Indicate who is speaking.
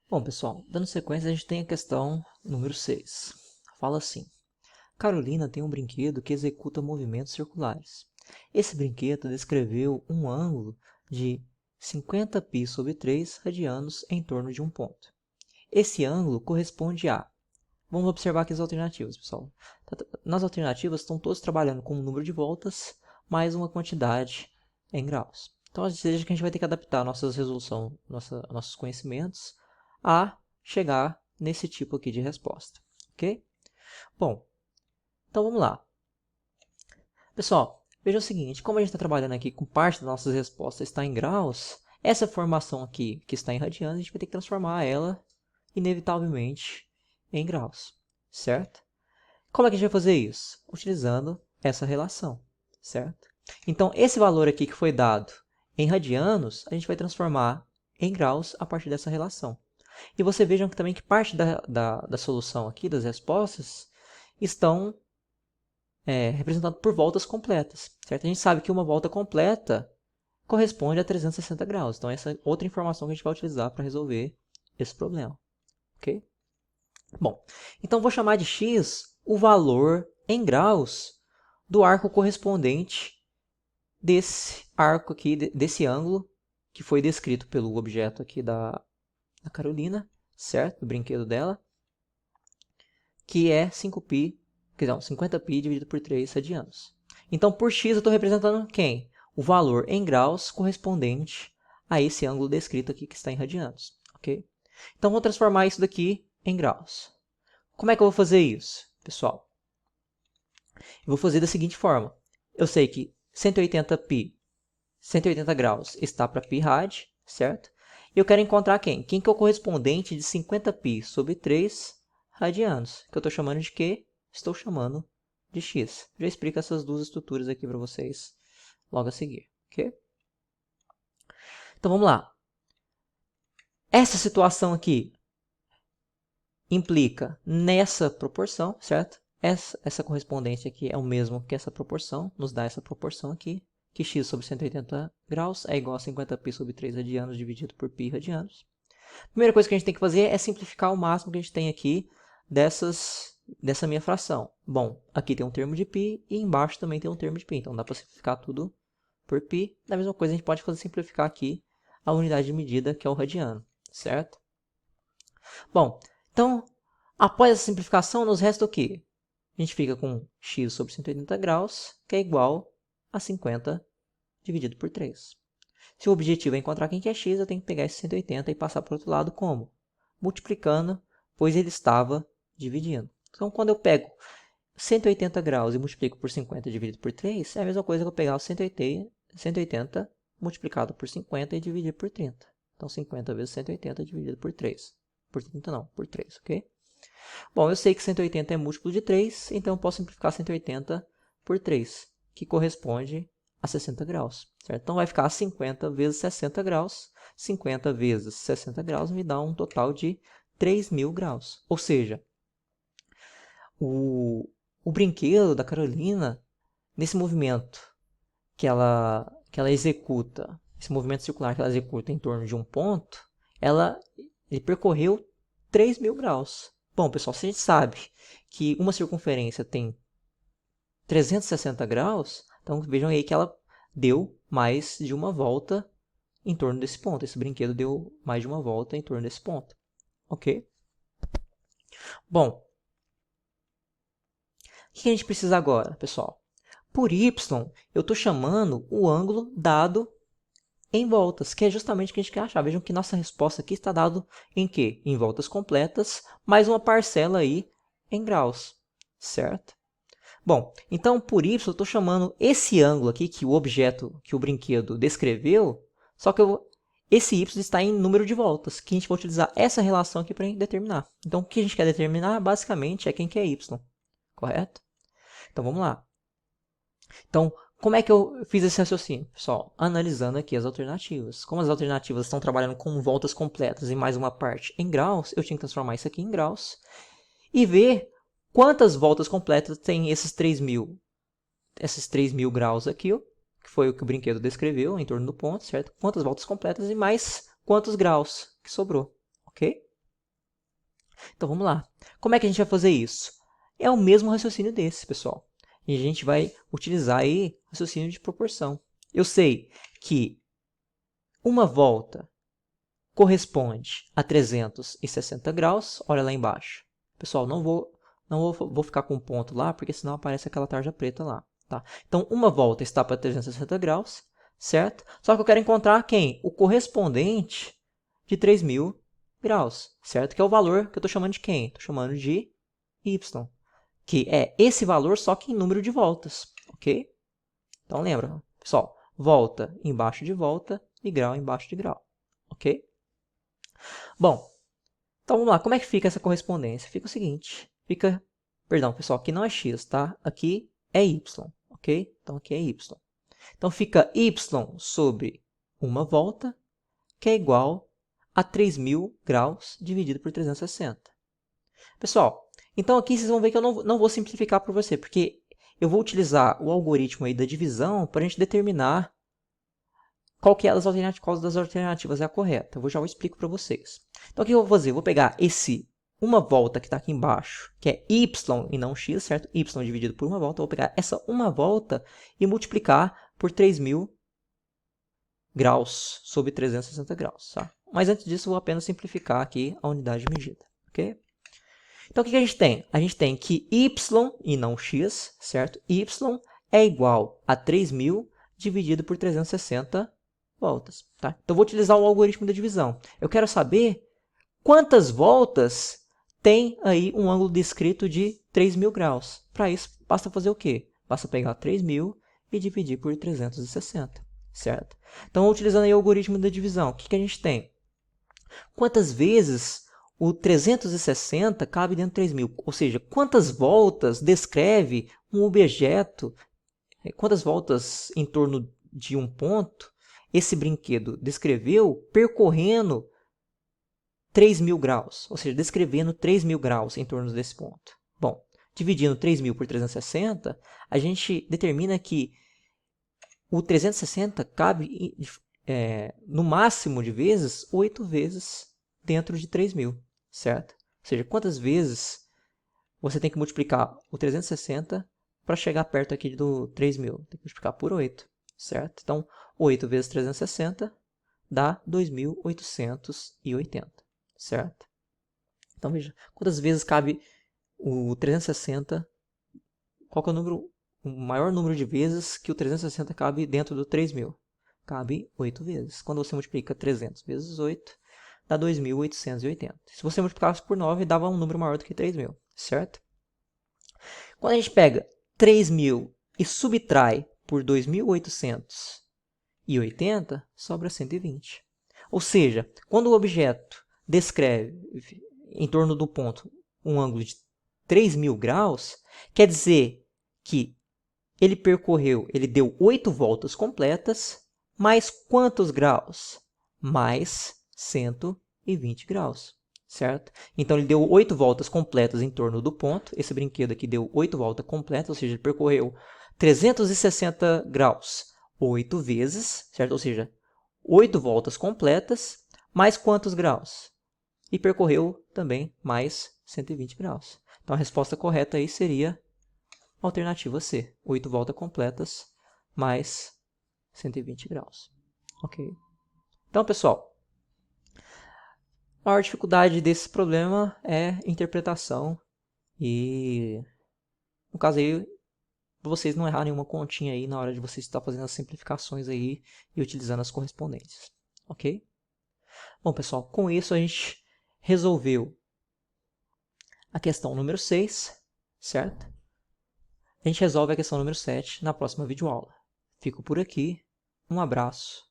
Speaker 1: Bom, pessoal, dando sequência, a gente tem a questão número 6. Fala assim: Carolina tem um brinquedo que executa movimentos circulares. Esse brinquedo descreveu um ângulo de 50π sobre 3 radianos em torno de um ponto. Esse ângulo corresponde a... Vamos observar aqui as alternativas, pessoal. Nas alternativas estão todos trabalhando com um número de voltas mais uma quantidade em graus. Então, ou seja, que a gente vai ter que adaptar nossas resolução, nossos conhecimentos a chegar nesse tipo aqui de resposta, ok? Bom, então vamos lá. Pessoal, veja o seguinte, como a gente está trabalhando aqui com parte das nossas respostas está em graus, essa formação aqui que está em radianos, a gente vai ter que transformar ela, inevitavelmente, em graus, certo? Como é que a gente vai fazer isso? Utilizando essa relação, certo? Então, esse valor aqui que foi dado em radianos, a gente vai transformar em graus a partir dessa relação. E vocês vejam também que parte da solução aqui, das respostas, estão representadas por voltas completas, certo? A gente sabe que uma volta completa corresponde a 360 graus. Então, essa é outra informação que a gente vai utilizar para resolver esse problema, ok? Bom, então vou chamar de x o valor em graus do arco correspondente desse arco aqui, desse ângulo que foi descrito pelo objeto aqui da Carolina, certo? Do brinquedo dela, que é 5π, não, 50π dividido por 3 radianos. Então, por x eu estou representando quem? O valor em graus correspondente a esse ângulo descrito aqui que está em radianos, ok? Então, vou transformar isso daqui em graus. Como é que eu vou fazer isso, pessoal? Eu vou fazer da seguinte forma. Eu sei que 180π, 180 graus está para π rad, certo? E eu quero encontrar quem? Quem que é o correspondente de 50π sobre 3 radianos, que eu estou chamando de quê? Estou chamando de x. Já explico essas duas estruturas aqui para vocês logo a seguir, ok? Então vamos lá. Essa situação aqui implica nessa proporção, certo? Essa correspondência aqui é o mesmo que essa proporção, nos dá essa proporção aqui, que x sobre 180 graus é igual a 50π sobre 3 radianos dividido por π radianos. A primeira coisa que a gente tem que fazer é simplificar o máximo que a gente tem aqui dessa minha fração. Bom, aqui tem um termo de π e embaixo também tem um termo de π, então dá para simplificar tudo por π. Da mesma coisa, a gente pode simplificar aqui a unidade de medida, que é o radiano, certo? Bom, então, após essa simplificação, nos resta o quê? A gente fica com x sobre 180 graus, que é igual a 50 dividido por 3. Se o objetivo é encontrar quem que é x, eu tenho que pegar esse 180 e passar para o outro lado como? Multiplicando, pois ele estava dividindo. Então, quando eu pego 180 graus e multiplico por 50 dividido por 3, é a mesma coisa que eu pegar o 180 multiplicado por 50 e dividir por 30. Então, 50 vezes 180 dividido por 3. Por 30 não, por 3, ok? Bom, eu sei que 180 é múltiplo de 3, então eu posso simplificar 180 por 3, que corresponde a 60 graus, certo? Então vai ficar 50 vezes 60 graus. 50 vezes 60 graus me dá um total de 3.000 graus. Ou seja, o brinquedo da Carolina, nesse movimento que ela executa, esse movimento circular que ela executa em torno de um ponto, ele percorreu 3.000 graus. Bom, pessoal, se a gente sabe que uma circunferência tem 360 graus, então vejam aí que ela deu mais de uma volta em torno desse ponto. Esse brinquedo deu mais de uma volta em torno desse ponto. Ok? Bom, o que a gente precisa agora, pessoal? Por y, eu estou chamando o ângulo dado em voltas, que é justamente o que a gente quer achar. Vejam que nossa resposta aqui está dado em quê? Em voltas completas, mais uma parcela aí em graus, certo? Bom, então por y eu estou chamando esse ângulo aqui, que o objeto, que o brinquedo descreveu, só que esse y está em número de voltas, que a gente vai utilizar essa relação aqui para determinar. Então o que a gente quer determinar, basicamente, é quem que é y, correto? Então vamos lá. Então, como é que eu fiz esse raciocínio, pessoal? Analisando aqui as alternativas. Como as alternativas estão trabalhando com voltas completas e mais uma parte em graus, eu tinha que transformar isso aqui em graus e ver quantas voltas completas tem esses 3.000 graus aqui, ó, que foi o que o brinquedo descreveu em torno do ponto, certo? Quantas voltas completas e mais quantos graus que sobrou, ok? Então vamos lá. Como é que a gente vai fazer isso? É o mesmo raciocínio desse, pessoal. E a gente vai utilizar aí raciocínio de proporção. Eu sei que uma volta corresponde a 360 graus. Olha lá embaixo. Pessoal, não vou ficar com um ponto lá, porque senão aparece aquela tarja preta lá. Tá? Então, uma volta está para 360 graus, certo? Só que eu quero encontrar quem? O correspondente de 3.000 graus, certo? Que é o valor que eu estou chamando de quem? Estou chamando de y, que é esse valor só que em número de voltas, ok? Então, lembra, pessoal, volta embaixo de volta e grau embaixo de grau, ok? Bom, então vamos lá, como é que fica essa correspondência? Fica o seguinte, perdão, pessoal, aqui não é x, tá? Aqui é y, ok? Então aqui é y. Então fica y sobre uma volta, que é igual a 3.000 graus dividido por 360. Pessoal, então aqui vocês vão ver que eu não vou simplificar para você, porque eu vou utilizar o algoritmo aí da divisão para a gente determinar qual das alternativas é a correta. Já vou explico para vocês. Então, o que eu vou fazer? Eu vou pegar uma volta que está aqui embaixo, que é y e não x, certo? Y dividido por uma volta. Eu vou pegar essa uma volta e multiplicar por 3.000 graus sobre 360 graus. Tá? Mas antes disso, eu vou apenas simplificar aqui a unidade de medida. Ok? Então, o que a gente tem? A gente tem que y e não x, certo? Y é igual a 3.000 dividido por 360 voltas. Tá? Então, vou utilizar o algoritmo da divisão. Eu quero saber quantas voltas tem aí um ângulo descrito de 3.000 graus. Para isso, basta fazer o quê? Basta pegar 3.000 e dividir por 360, certo? Então, utilizando aí o algoritmo da divisão, o que a gente tem? Quantas vezes o 360 cabe dentro de 3.000? Ou seja, quantas voltas descreve um objeto, quantas voltas em torno de um ponto esse brinquedo descreveu percorrendo 3.000 graus, ou seja, descrevendo 3.000 graus em torno desse ponto. Bom, dividindo 3.000 por 360, a gente determina que o 360 cabe no máximo de vezes 8 vezes dentro de 3.000, certo? Ou seja, quantas vezes você tem que multiplicar o 360 para chegar perto aqui do 3.000? Tem que multiplicar por 8, certo? Então, 8 vezes 360 dá 2.880, certo? Então, veja, quantas vezes cabe o 360, qual que é o maior número de vezes que o 360 cabe dentro do 3.000? Cabe 8 vezes. Quando você multiplica 300 vezes 8, dá 2.880. Se você multiplicasse por 9, dava um número maior do que 3.000, certo? Quando a gente pega 3.000 e subtrai por 2.880, sobra 120. Ou seja, quando o objeto descreve em torno do ponto um ângulo de 3.000 graus, quer dizer que ele deu 8 voltas completas, mais quantos graus? Mais 120 graus, certo? Então, ele deu 8 voltas completas em torno do ponto. Esse brinquedo aqui deu 8 voltas completas, ou seja, ele percorreu 360 graus 8 vezes, certo? Ou seja, 8 voltas completas, mais quantos graus? E percorreu também mais 120 graus. Então, a resposta correta aí seria a alternativa C, 8 voltas completas mais 120 graus. Ok? Então, pessoal, a maior dificuldade desse problema é interpretação e, no caso aí, vocês não errarem nenhuma continha aí na hora de vocês estar fazendo as simplificações aí e utilizando as correspondências. Ok? Bom, pessoal, com isso a gente resolveu a questão número 6, certo? A gente resolve a questão número 7 na próxima videoaula. Fico por aqui, um abraço